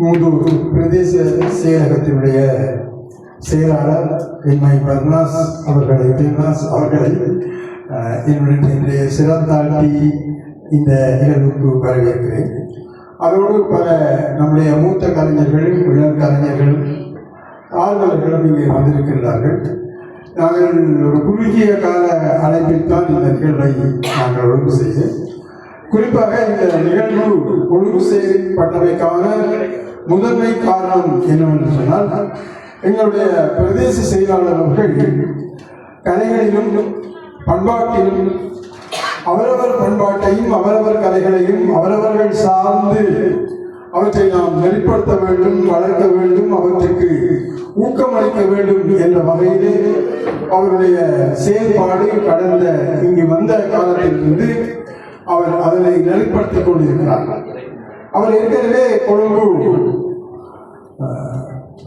மூதூர் பிரதேச செயலகத்தினுடைய செயலாளர் எம்ஐ பர்னாஸ் அவர்களை என்னுடைய சிறந்தாழ்த்தி இந்த நிகழ்வுக்கு வரவேற்கிறேன். அதோடு பல நம்முடைய மூத்த கலைஞர்கள், இளம் கலைஞர்கள், ஆர்வலர்களும் இங்கே வந்திருக்கின்றார்கள். நாங்கள் ஒரு குறுகிய கால அழைப்பில் தான் இந்த நிகழ்வை நாங்கள் ஒழுங்கு செய்து, குறிப்பாக இந்த நிகழ்வு ஒழுங்கு செய்யப்பட்டமைக்கான முதன்மை காரணம் என்னவென்று சொன்னால், எங்களுடைய பிரதேச செயலாளர் அவர்கள் கலைகளிலும் பண்பாட்டிலும் அவரவர் பண்பாட்டையும் அவரவர் கலைகளையும் அவரவர்கள் சார்ந்து அவற்றை நாம் நெறிப்படுத்த வேண்டும், வளர்க்க வேண்டும், அவற்றுக்கு ஊக்கமளிக்க வேண்டும் என்ற வகையிலே அவருடைய செயல்பாடு கடந்த இங்கு வந்த காலத்திலிருந்து அவர் அதனை நெறிப்படுத்திக் கொண்டிருக்கிறார். அவர் ஏற்கனவே கொழும்பு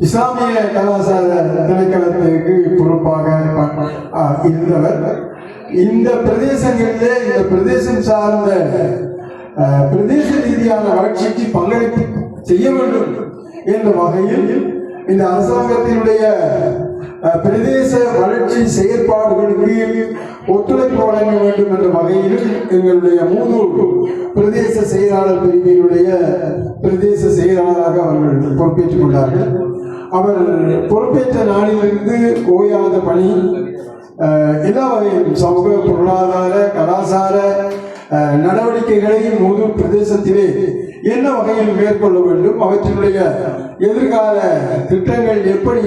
இஸ்லாமிய கலாச்சார திணைக்களத்திற்கு பொறுப்பாக இருந்தவர். இந்த பிரதேசங்களிலே இந்த பிரதேசம் சார்ந்த பிரதேச ரீதியான வளர்ச்சிக்கு பங்களிப்பு செய்ய வேண்டும் என்ற வகையில் இந்த அரசாங்கத்தினுடைய பிரதேச வளர்ச்சி செயற்பாடுகளுக்கு ஒத்துழைப்பு வழங்க வேண்டும் என்ற வகையில் எங்களுடைய மூதூர் பிரதேச செயலாளர் பிரிவினுடைய பிரதேச செயலாளராக அவர்கள் பொறுப்பேற்றுக் கொண்டார்கள். அவர் பொறுப்பேற்ற நாளிலிருந்து ஓயாத பணி எல்லா வகையிலும் சமூக, பொருளாதார, கலாச்சார நடவடிக்கைகளை மூதூர் பிரதேசத்திலே என்ன வகையில் மேற்கொள்ள வேண்டும், அவற்றினுடைய எதிர்கால திட்டங்கள் எப்படி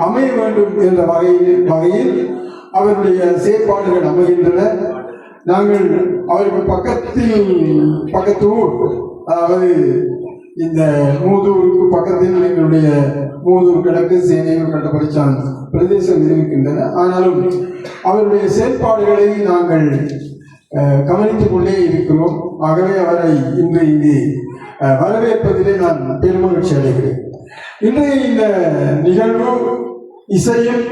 அமைய வேண்டும் என்ற வகையில் அவருடைய செயற்பாடுகள் அமைகின்றன. நாங்கள் அவருக்கு பக்கத்து ஊர், அதாவது இந்த மூதூருக்கு பக்கத்தில் எங்களுடைய மூதூர் கிழக்கு, சேனையூர், கட்டப்படிச்சான் பிரதேசம் இருக்கின்றன. ஆனாலும் அவருடைய செயல்பாடுகளை நாங்கள் கவனித்துக் கொண்டே இருக்கிறோம். ஆகவே அவரை இன்று இங்கே வரவேற்பதிலே நான் பெருமகிழ்ச்சி அடைகிறேன். இன்றைய இந்த நிகழ்வு இசையும்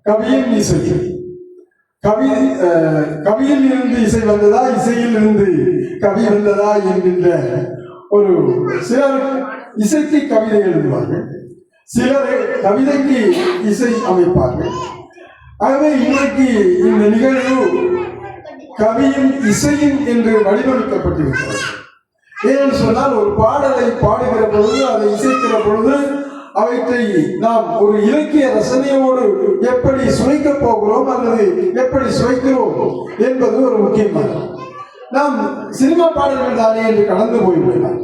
கவியும் இசையும், கவியில் இருந்து இசை வந்ததா, இசையில் இருந்து கவி வந்ததா என்கின்ற ஒரு சிலர் இசைக்கு கவிதை எழுதுவார்கள், சிலர் கவிதைக்கு இசை அமைப்பார்கள். ஆகவே இன்றைக்கு இந்த நிகழ்வு கவியும் இசையும் என்று வடிவமைக்கப்பட்டிருக்கிறது. ஏனென்று சொன்னால், ஒரு பாடலை பாடுகிற பொழுது, அதை இசைக்கிற பொழுது அவற்றை நாம் ஒரு இலக்கிய ரசனையோடு எப்படி சுவைக்கப் போகிறோம் அல்லது எப்படி சுவைக்கிறோம் என்பது ஒரு முக்கியமானது. நாம் சினிமா பாடல்கள் தானே என்று கடந்து போய்விடலாம்.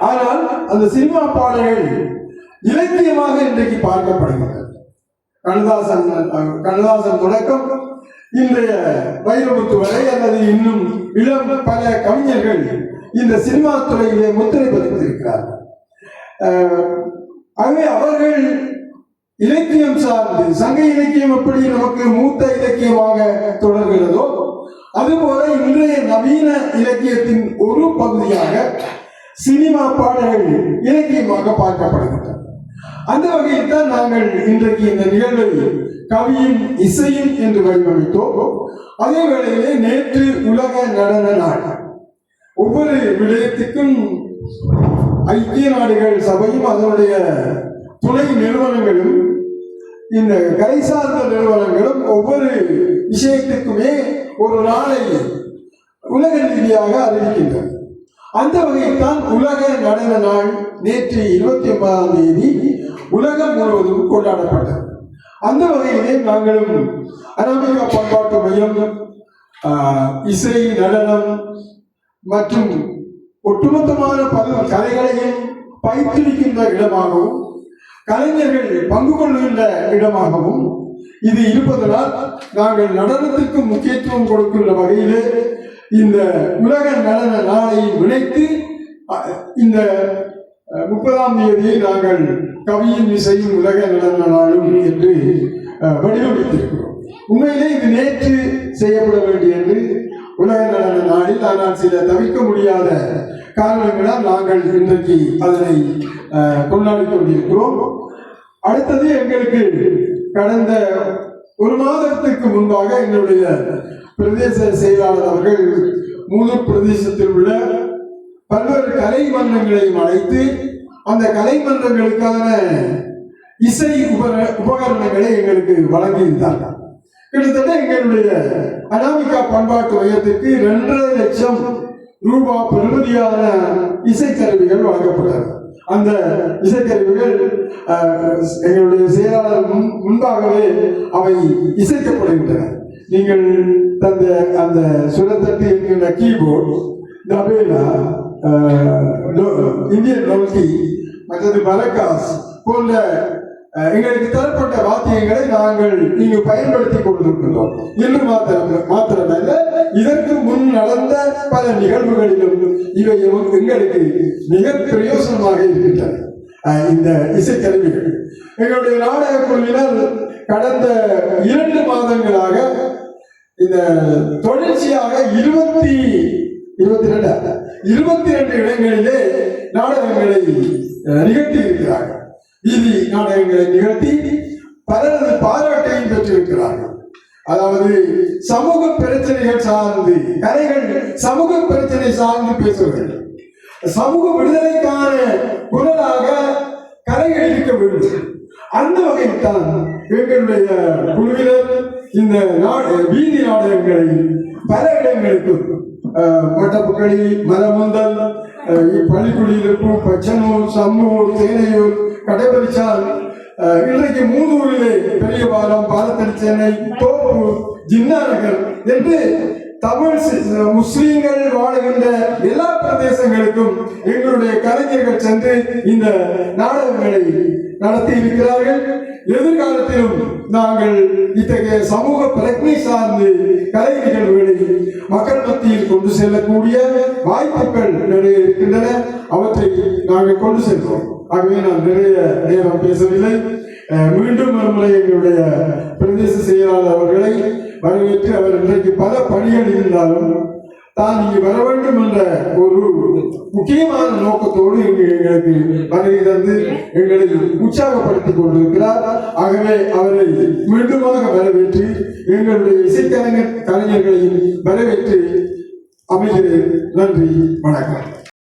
ஆனால் அந்த சினிமா பாடல்கள் இலக்கியமாக இன்றைக்கு பார்க்கப்படுகிறது. கண்ணதாசன் தொடக்கம் இன்றைய வைரமுத்து வரை அல்லது இன்னும் இளம் பல கவிஞர்கள் இந்த சினிமா துறையிலே முத்திரை பதித்திருக்கிறார்கள். ஆகவே அவர்கள் இலக்கியம் சார்ந்து, சங்க இலக்கியம் எப்படி நமக்கு மூத்த இலக்கியமாக தொடர்கிறதோ அதுபோல இன்றைய நவீன இலக்கியத்தின் ஒரு பகுதியாக சினிமா பாடல்கள் இலக்கியமாக பார்க்கப்படுகின்றன. அந்த வகையில் தான் நாங்கள் இன்றைக்கு இந்த நிகழ்வை கவியும் இசையும் என்று வடிவமைத்தோம். அதே வேளையிலே நேற்று உலக நடன நாள். ஒவ்வொரு விடயத்துக்கும் ஐக்கிய நாடுகள் சபையும் அதனுடைய துணை நிறுவனங்களும் இந்த கலை சார்ந்த நிறுவனங்களும் ஒவ்வொரு விஷயத்துக்குமே ஒரு நாளை உலக ரீதியாக அறிவிக்கின்றன. அந்த வகையில் தான் உலக நடன நாள் நேற்று 29ஆம் தேதி உலகம் முழுவதும் கொண்டாடப்பட்டது. அந்த வகையிலே நாங்களும் அரபிகா பண்பாட்டு மையம் இசை, நடனம் மற்றும் ஒட்டுமொத்தமான பல கலைகளையும் பயிற்றுவிக்கின்ற இடமாகவும் கலைஞர்கள் பங்கு கொள்கின்ற இடமாகவும் இது இருப்பதனால் நாங்கள் நடனத்திற்கு முக்கியத்துவம் கொடுக்கின்ற வகையிலே இந்த உலக நடன நாளை இணைத்து இந்த 30ஆம் தேதியை நாங்கள் கவியும் இசையும் உலக நடன நாளும் என்று வடிவமைத்திருக்கிறோம். உண்மையிலே இது நேற்று செய்யப்பட வேண்டியது உலக நடன நாளில், ஆனால் சில தவிர்க்க முடியாத காரணங்களால் நாங்கள் இன்றைக்கு அதனை கொண்டாடி கொண்டிருக்கிறோம். அடுத்தது, எங்களுக்கு கடந்த ஒரு மாதத்திற்கு முன்பாக எங்களுடைய பிரதேச செயலாளர் அவர்கள் மூதூர் பிரதேசத்தில் உள்ள பல்வேறு கலை மன்றங்களையும் அழைத்து அந்த கலை மன்றங்களுக்கான இசை உபகரணங்களை எங்களுக்கு வழங்கியிருந்தார்கள். கிட்டத்தட்ட எங்களுடைய அனாமிகா பண்பாட்டு மையத்திற்கு 2.5 லட்சம் ரூபாய் பெறுமதியான இசைக்கருவிகள் வழங்கப்பட்டது. அந்த இசைக்கருவிகள் எங்களுடைய செயலாளர் முன்பாகவே அவை இசைக்கப்படுகின்றன. நீங்கள் தந்த அந்த சுரத்தட்டு என்கின்ற கீபோர்டு, தபேலா, இந்தியன் டோல்கி, மற்றது மரகாஸ் போன்ற எங்களுக்கு தரப்பட்ட வாத்தியங்களை நாங்கள் இங்கு பயன்படுத்திக் கொண்டிருக்கின்றோம். இன்று மாத்திரமல்ல, இதற்கு முன் நடந்த பல நிகழ்வுகளிலும் இவை எங்களுக்கு மிக பிரயோசனமாக இருக்கின்றன. இந்த இசைக்கருவிகள் எங்களுடைய நாடக குழுவினர் கடந்த 2 மாதங்களாக இந்த தொடர்ச்சியாக 22 இடங்களிலே நாடகங்களை நிகழ்த்தி இருக்கிறார்கள். வீதி நாடகங்களை நிகழ்த்தி பலரது பாராட்டையும் பெற்றிருக்கிறார்கள். அதாவது சமூக பிரச்சனைகள் சார்ந்து கலைகள், சமூக பிரச்சனை சார்ந்து பேசுவார்கள். சமூக விடுதலைக்கான குரலாக கலைகள் இருக்க வேண்டும். அந்த வகையில் தான் எங்களுடைய குழுவினர் இந்த வீதி நாடகங்களை பல இடங்களுக்கு மட்டப்புக்களி, மரமுந்தல், பள்ளிக்குடியிருப்பு, பச்சனூர், சம்மூர், தேனையூர், கடைபரிச்சால், இன்றைக்கு மூதூரிலே பெரியபாலம், பாலத்தடி, சென்னை, தோப்பூர், ஜின்னா நகர் என்று தமிழ் முஸ்லீம்கள் வாழுகின்ற எல்லா பிரதேசங்களுக்கும் எங்களுடைய கலைஞர்கள் சென்று இந்த நாடகங்களை நடத்தி இருக்கிறார்கள். எதிர்காலத்திலும் நாங்கள் இத்தகைய சமூக பிரச்சனை சார்ந்து கலை நிகழ்வுகளை மக்கள் மத்தியில் கொண்டு செல்லக்கூடிய வாய்ப்புகள் நிறைய இருக்கின்றன. அவற்றை நாங்கள் கொண்டு செல்வோம். ஆகவே நான் நிறைய நேரம் பேசவில்லை. மீண்டும் ஒருமுறை எங்களுடைய பிரதேச செயலாளர் அவர்களை வரவேற்று, அவர் இன்றைக்கு பல பணிகள் இருந்தாலும் தான் இங்கு வர வேண்டும் என்ற ஒரு முக்கியமான நோக்கத்தோடு எங்களுக்கு வருகை தந்து எங்களை உற்சாகப்படுத்திக் கொண்டிருக்கிறார். ஆகவே அவரை மீண்டுமாக வரவேற்று எங்களுடைய இசைக்கலைஞர்களையும் வரவேற்று அமைகிறேன். நன்றி, வணக்கம்.